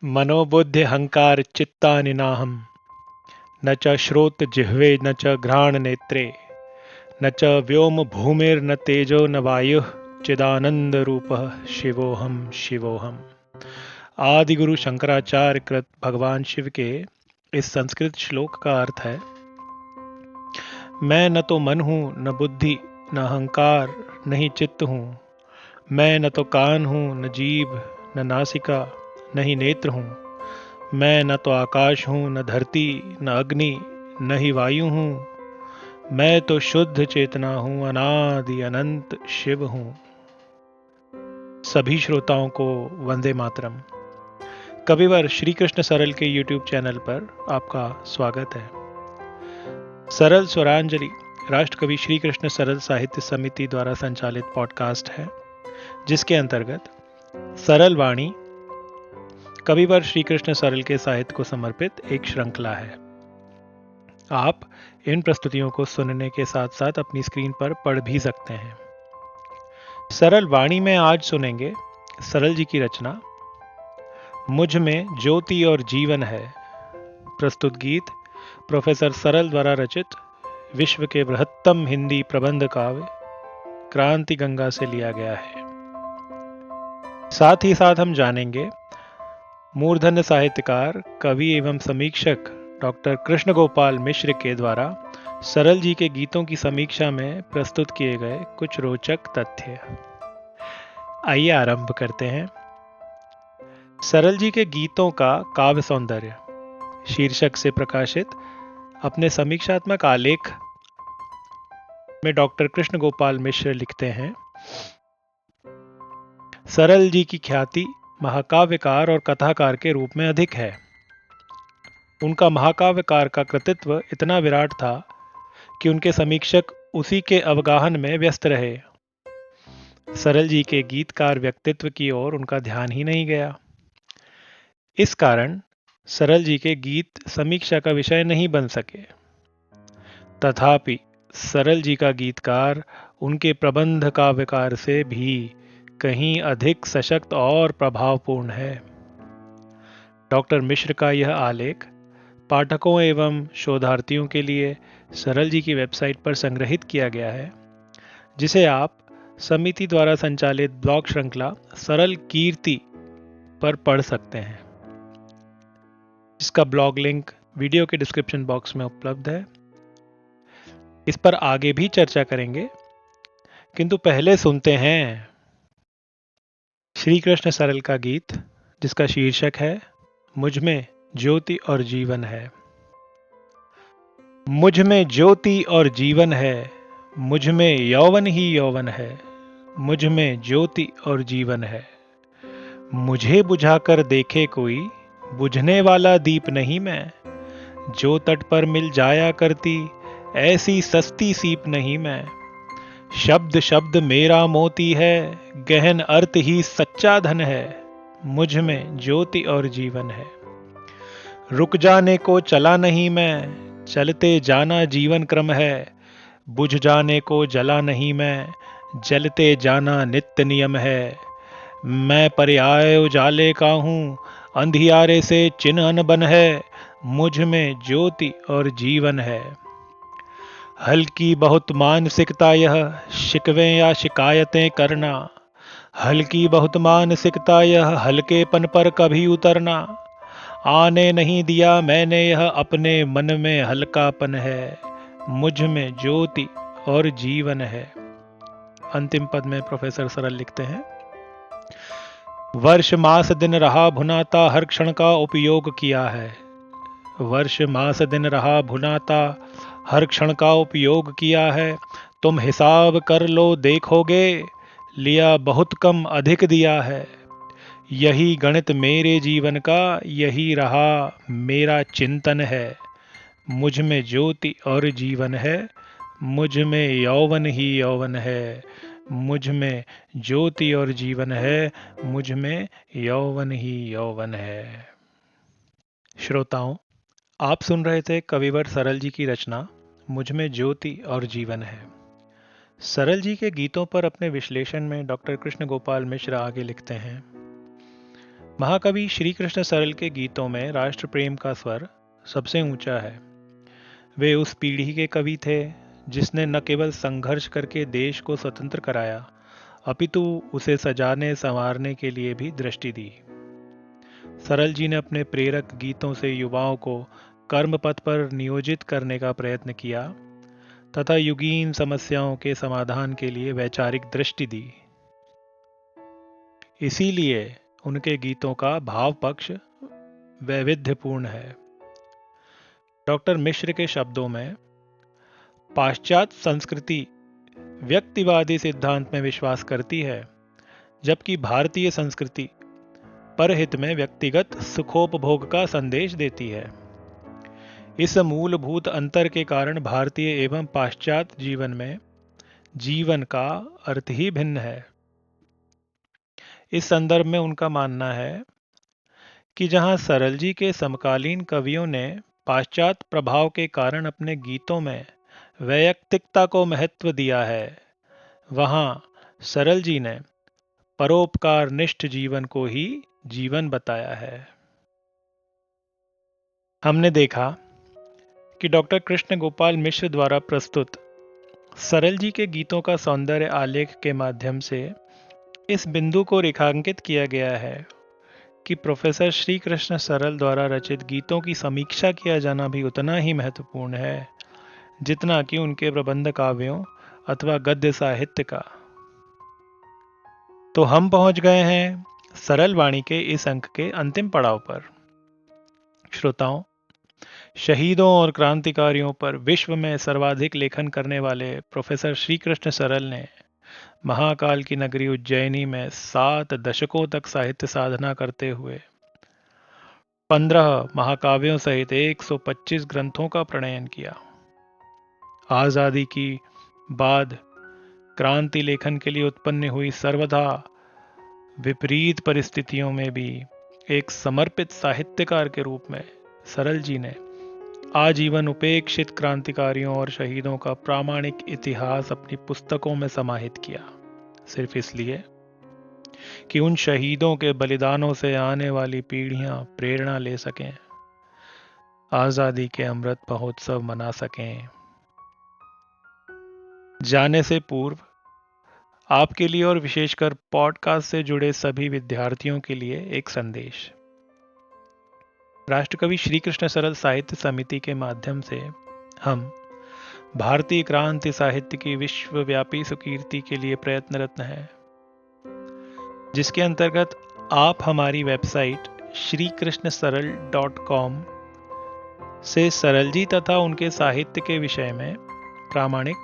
मनोबुद्धि अहंकार चित्तानि नाहम् न च श्रोत जिह्वे न च घ्राण नेत्रे न च व्योम भूमिर्न तेजो न वायुः चिदानंद रूपः शिवोहम शिवोहम। आदि गुरु शंकराचार्य कृत भगवान शिव के इस संस्कृत श्लोक का अर्थ है, मैं न तो मन हूँ न बुद्धि न अहंकार न ही चित्त हूँ। मैं न तो कान हूँ न जीभ न नासिका न ही नेत्र हूँ। मैं न तो आकाश हूँ न धरती न अग्नि न ही वायु हूँ। मैं तो शुद्ध चेतना हूँ अनादि अनंत शिव हूँ। सभी श्रोताओं को वंदे मातरम। कविवर श्री कृष्ण सरल के YouTube चैनल पर आपका स्वागत है। सरल स्वरांजलि राष्ट्रकवि श्री कृष्ण सरल साहित्य समिति द्वारा संचालित पॉडकास्ट है, जिसके अंतर्गत सरल वाणी कविवर श्री कृष्ण सरल के साहित्य को समर्पित एक श्रृंखला है। आप इन प्रस्तुतियों को सुनने के साथ साथ अपनी स्क्रीन पर पढ़ भी सकते हैं। सरल वाणी में आज सुनेंगे सरल जी की रचना मुझ में ज्योति और जीवन है। प्रस्तुत गीत प्रोफेसर सरल द्वारा रचित विश्व के बृहत्तम हिंदी प्रबंध काव्य क्रांति गंगा से लिया गया है। साथ ही साथ हम जानेंगे मूर्धन्य साहित्यकार कवि एवं समीक्षक डॉक्टर कृष्ण गोपाल मिश्र के द्वारा सरल जी के गीतों की समीक्षा में प्रस्तुत किए गए कुछ रोचक तथ्य। आइए आरंभ करते हैं। सरल जी के गीतों का काव्य सौंदर्य शीर्षक से प्रकाशित अपने समीक्षात्मक आलेख में डॉक्टर कृष्ण गोपाल मिश्र लिखते हैं, सरल जी की ख्याति महाकाव्यकार और कथाकार के रूप में अधिक है। उनका महाकाव्यकार का कृतित्व इतना विराट था कि उनके समीक्षक उसी के अवगाहन में व्यस्त रहे। सरल जी के गीतकार व्यक्तित्व की ओर उनका ध्यान ही नहीं गया। इस कारण सरल जी के गीत समीक्षा का विषय नहीं बन सके। तथापि सरल जी का गीतकार उनके प्रबंध काव्यकार से भी कहीं अधिक सशक्त और प्रभावपूर्ण है। डॉक्टर मिश्र का यह आलेख पाठकों एवं शोधार्थियों के लिए सरल जी की वेबसाइट पर संग्रहित किया गया है, जिसे आप समिति द्वारा संचालित ब्लॉग श्रृंखला सरल कीर्ति पर पढ़ सकते हैं। इसका ब्लॉग लिंक वीडियो के डिस्क्रिप्शन बॉक्स में उपलब्ध है। इस पर आगे भी चर्चा करेंगे, किंतु पहले सुनते हैं श्री कृष्ण सरल का गीत, जिसका शीर्षक है मुझ में ज्योति और जीवन है। मुझ में ज्योति और जीवन है, मुझ में यौवन ही यौवन है। मुझ में ज्योति और जीवन है, मुझे बुझाकर देखे कोई, बुझने वाला दीप नहीं मैं। जो तट पर मिल जाया करती, ऐसी सस्ती सीप नहीं मैं। शब्द शब्द मेरा मोती है, गहन अर्थ ही सच्चा धन है। मुझ में ज्योति और जीवन है, रुक जाने को चला नहीं मैं, चलते जाना जीवन क्रम है। बुझ जाने को जला नहीं मैं, जलते जाना नित्य नियम है। मैं पर्याय उजाले का हूँ, अंधियारे से चिन्ह अनबन है। मुझ में ज्योति और जीवन है। हल्की बहुत मानसिकता यह, शिकवें या शिकायतें करना। हल्की बहुत मानसिकता यह, हल्केपन पर कभी उतरना। आने नहीं दिया मैंने यह, अपने मन में हल्कापन है। मुझ में ज्योति और जीवन है। अंतिम पद में प्रोफेसर सरल लिखते हैं, वर्ष मास दिन रहा भुनाता, हर क्षण का उपयोग किया है। वर्ष मास दिन रहा भुनाता, हर क्षण का उपयोग किया है। तुम हिसाब कर लो देखोगे, लिया बहुत कम अधिक दिया है। यही गणित मेरे जीवन का, यही रहा मेरा चिंतन है। मुझ में ज्योति और जीवन है, मुझ में यौवन ही यौवन है। मुझ में ज्योति और जीवन है, मुझ में यौवन ही यौवन है। श्रोताओं, आप सुन रहे थे कविवर सरल जी की रचना मुझ में ज्योति और जीवन है। सरल जी के गीतों पर अपने विश्लेषण में डॉक्टर कृष्ण गोपाल मिश्र आगे लिखते हैं, महाकवि श्री कृष्ण सरल के गीतों में राष्ट्र प्रेम का स्वर सबसे ऊंचा है। वे उस पीढ़ी के कवि थे जिसने न केवल संघर्ष करके देश को स्वतंत्र कराया, अपितु उसे सजाने संवारने के लिए भी दृष्टि दी। सरल जी ने अपने प्रेरक गीतों से युवाओं को कर्म पथ पर नियोजित करने का प्रयत्न किया तथा युगीन समस्याओं के समाधान के लिए वैचारिक दृष्टि दी। इसीलिए उनके गीतों का भाव पक्ष वैविध्यपूर्ण है। डॉक्टर मिश्र के शब्दों में, पाश्चात्य संस्कृति व्यक्तिवादी सिद्धांत में विश्वास करती है, जबकि भारतीय संस्कृति परहित में व्यक्तिगत सुखोपभोग का संदेश देती है। इस मूलभूत अंतर के कारण भारतीय एवं पाश्चात्य जीवन में जीवन का अर्थ ही भिन्न है। इस संदर्भ में उनका मानना है कि जहां सरल जी के समकालीन कवियों ने पाश्चात्य प्रभाव के कारण अपने गीतों में वैयक्तिकता को महत्व दिया है, वहां सरल जी ने परोपकार निष्ठ जीवन को ही जीवन बताया है। हमने देखा कि डॉक्टर कृष्ण गोपाल मिश्र द्वारा प्रस्तुत सरल जी के गीतों का सौंदर्य आलेख के माध्यम से इस बिंदु को रेखांकित किया गया है कि प्रोफेसर श्री कृष्ण सरल द्वारा रचित गीतों की समीक्षा किया जाना भी उतना ही महत्वपूर्ण है जितना कि उनके प्रबंध काव्यों अथवा गद्य साहित्य का। तो हम पहुंच गए हैं सरल वाणी के इस अंक के अंतिम पड़ाव पर। श्रोताओं, शहीदों और क्रांतिकारियों पर विश्व में सर्वाधिक लेखन करने वाले प्रोफेसर श्री कृष्ण सरल ने महाकाल की नगरी उज्जैनी में 7 दशकों तक साहित्य साधना करते हुए 15 महाकाव्यों सहित 125 ग्रंथों का प्रणयन किया। आजादी की बाद क्रांति लेखन के लिए उत्पन्न हुई सर्वदा विपरीत परिस्थितियों में भी एक समर्पित साहित्यकार के रूप में सरल जी ने आजीवन उपेक्षित क्रांतिकारियों और शहीदों का प्रामाणिक इतिहास अपनी पुस्तकों में समाहित किया, सिर्फ इसलिए कि उन शहीदों के बलिदानों से आने वाली पीढ़ियां प्रेरणा ले सकें, आजादी के अमृत महोत्सव मना सकें। जाने से पूर्व आपके लिए और विशेषकर पॉडकास्ट से जुड़े सभी विद्यार्थियों के लिए एक संदेश। राष्ट्रकवि श्री कृष्ण सरल साहित्य समिति के माध्यम से हम भारतीय क्रांति साहित्य की विश्वव्यापी सुकीर्ति के लिए प्रयत्नरत हैं, जिसके अंतर्गत आप हमारी वेबसाइट श्रीकृष्णसरल.com से सरल जी तथा उनके साहित्य के विषय में प्रामाणिक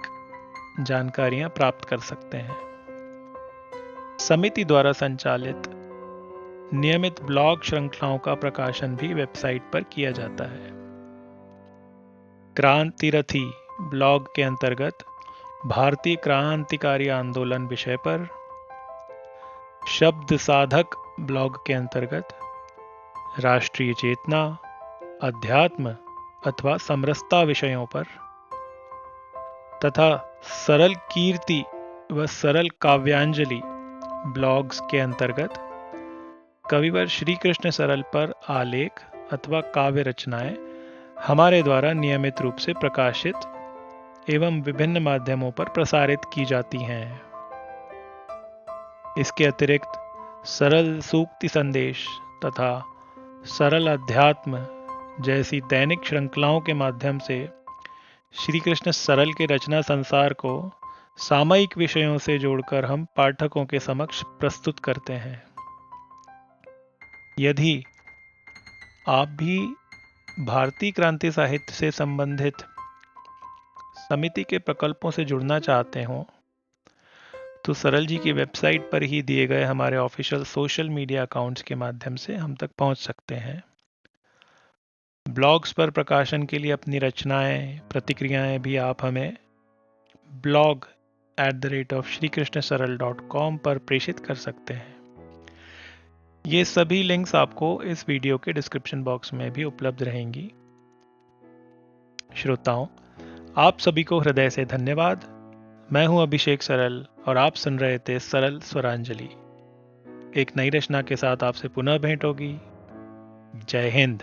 जानकारियां प्राप्त कर सकते हैं। समिति द्वारा संचालित नियमित ब्लॉग श्रृंखलाओं का प्रकाशन भी वेबसाइट पर किया जाता है। क्रांतिरथी ब्लॉग के अंतर्गत भारतीय क्रांतिकारी आंदोलन विषय पर, शब्द साधक ब्लॉग के अंतर्गत राष्ट्रीय चेतना, अध्यात्म अथवा समरसता विषयों पर, तथा सरल कीर्ति व सरल काव्यांजलि ब्लॉग्स के अंतर्गत कविवर श्री कृष्ण सरल पर आलेख अथवा काव्य रचनाएं हमारे द्वारा नियमित रूप से प्रकाशित एवं विभिन्न माध्यमों पर प्रसारित की जाती हैं। इसके अतिरिक्त सरल सूक्ति संदेश तथा सरल अध्यात्म जैसी दैनिक श्रृंखलाओं के माध्यम से श्री कृष्ण सरल के रचना संसार को सामयिक विषयों से जोड़कर हम पाठकों के समक्ष प्रस्तुत करते हैं। यदि आप भी भारतीय क्रांति साहित्य से संबंधित समिति के प्रकल्पों से जुड़ना चाहते हो, तो सरल जी की वेबसाइट पर ही दिए गए हमारे ऑफिशियल सोशल मीडिया अकाउंट्स के माध्यम से हम तक पहुंच सकते हैं। ब्लॉग्स पर प्रकाशन के लिए अपनी रचनाएं, प्रतिक्रियाएं भी आप हमें blog@shrikrishnasaral.com पर प्रेषित कर सकते हैं। ये सभी लिंक्स आपको इस वीडियो के डिस्क्रिप्शन बॉक्स में भी उपलब्ध रहेंगी। श्रोताओं, आप सभी को हृदय से धन्यवाद। मैं हूं अभिषेक सरल और आप सुन रहे थे सरल स्वरांजलि। एक नई रचना के साथ आपसे पुनः भेंट होगी। जय हिंद।